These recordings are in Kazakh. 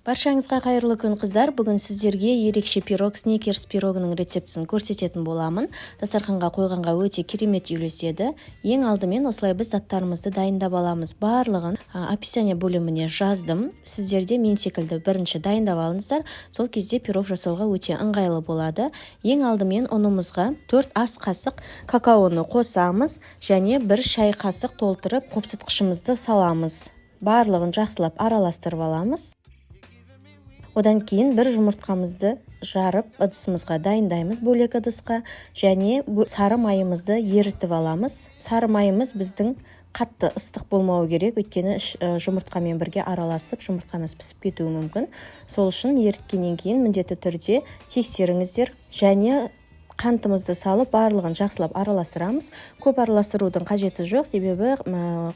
Баршаңызға қайырлы күн қыздар. Бүгін сіздерге ерекше пирог, сникерс пирогының рецептісін көрсететін боламын. Дастарханға қойғанға өте керемет үйлеседі. Ең алдымен осылай біз заттарымызды дайындап аламыз. Барлығын описание бөліміне жаздым. Сіздерде мен секілді бірінші дайындап алыңыздар. Сол кезде пирог жасауға өте ыңғайлы болады. Ең алдымен ұнымызға 4 ас қасық какаоны қосамыз және 1 шай қасық толтырып қопсытқышымызды саламыз. Барлығын жақсылап араластырып аламыз. Одан кейін бір жұмыртқамызды жарып ыдысымызға дайындаймыз, бөлек ыдысқа, және сары майымызды ерітіп аламыз. Сары майымыз біздің қатты ыстық болмауы керек, өйткені жұмыртқамен бірге араласып, жұмыртқамыз пісіп кетуі мүмкін. Сол үшін еріткеннен кейін міндетті түрде тексеріңіздер және қантымызды салып, барлығын жақсылап араластырамыз. Көп араластырудың қажеті жоқ, себебі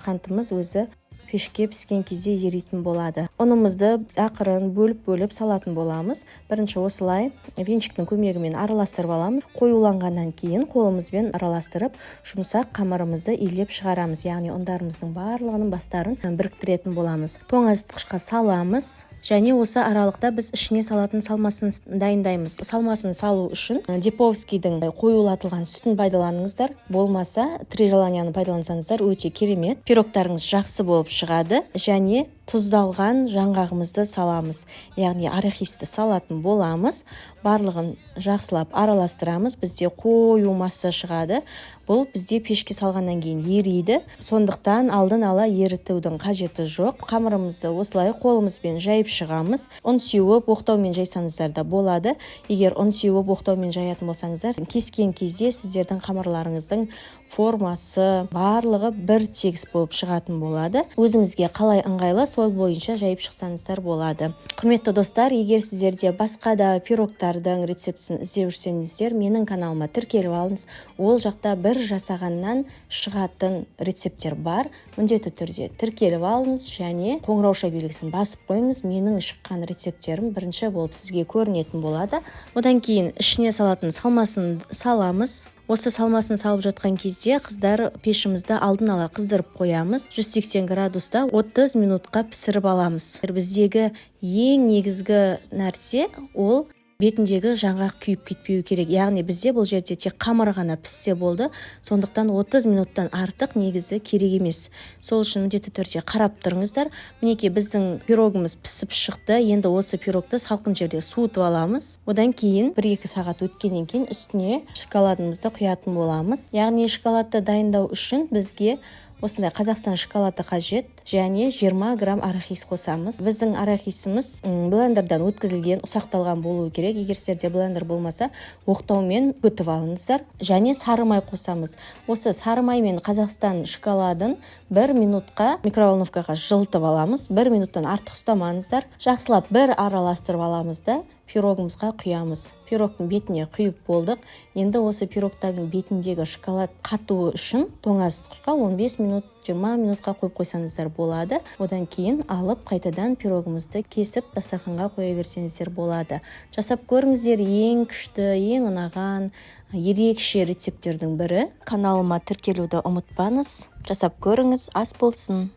қантымыз өзі пешке піскен кезде еритін болады. Ұнымызды ақырын бөліп салатын боламыз. Бірінші осылай венчиктің көмегімен араластырып аламыз. Қоюланғаннан кейін қолымызбен араластырып, жұмсақ қамырымызды илеп шығарамыз. Яғни ұндарымыздың барлығының бастарын біріктіретін боламыз. Тоңазытқышқа саламыз. Және осы аралықта біз ішіне салатын салмасын дайындаймыз. Салмасын салу үшін Деповскийдің қоюлатылған сүтін пайдаланыңыздар. Болмаса, три желанияны пайдалансаңыздар өте керемет. Пирогтарыңыз жақсы болып шығады. Және тұздалған жаңғағымызды саламыз. Яғни арахисті салатын боламыз. Барлығын жақсылап араластырамыз. Бізде қою масса шығады. Бұл бізде пешке салғаннан кейін ериді. Сондықтан алдын ала ерітудің қажеті жоқ. Қамырымызды осылай қолымызбен жайып шығамыз. Ұн сеуіп, оқтаумен жайсаңыздар да болады. Егер ұн сеуіп, оқтаумен жаятын болсаңыздар, кескен кезде сіздердің қамырларыңыздың формасы барлығы бір тегіс болып шығатын болады. Өзіңізге қалай ыңғайлы, сол бойынша жайып шықсаңыздар болады. Құрметті достар, егер сіздерде басқа да пирогтардың рецептісін іздеп жүрсеңіздер, менің каналыма тіркеліп алыңыз. Ол жақта бір жасағаннан шығатын рецепттер бар. Міндетті түрде тіркеліп алыңыз және қоңырауша белгісін басып қойыңыз. Менің шыққан рецепттерім бірінші болып сізге көрінетін болады. Одан кейін ішіне салатын салмасын саламыз. Осы салмасын салып жатқан кезде қыздар пешімізді алдын ала қыздырып қоямыз. 180 градуста 30 минутқа пісіріп аламыз. Біздегі ең негізгі нәрсе ол бетіндегі жаңғақ күйіп кетпеу керек. Яғни бізде бұл жерде тек қамыр ғана піссе болды. Сондықтан 30 минуттан артық негізі керек емес. Сол үшін міндетті түрде қарап тұрыңыздар. Мінекей біздің пирогымыз пісіп шықты. Енді осы пирогты салқын жерде суытып аламыз. Одан кейін 1-2 сағат өткеннен кейін үстіне шоколадымызды құятын боламыз. Яғни шоколадты дайындау үшін бізге осындай Қазақстан шоколады қажет және 20 грамм арахис қосамыз. Біздің арахисіміз блендердан өткізілген, ұсақталған болуы керек. Егер сіздерде блендер болмаса, оқтаумен өтіп алыңыздар. Және сары май қосамыз. Осы сары май мен Қазақстан шоколадын 1 минутқа микроволновкаға жылытып аламыз. 1 минуттан артық ұстамаңыздар. Жақсылап бір араластырып аламыз да пирогымызға құямыз. Пирогтың бетіне құйып болдық. Енді осы пирогтардың бетіндегі шоколад қатуы үшін тоңазытқышқа 15 минут, 20 минутқа қойып қойсаңыздар болады. Одан кейін алып қайтадан пирогымызды кесіп дастарханға қоя берсеңіздер болады. Жасап көріңіздер, ең күшті, ең ұнаған, ерекше рецепттердің бірі. Каналыма тіркелуді ұмытпаңыз. Жасап көріңіз, ас болсын.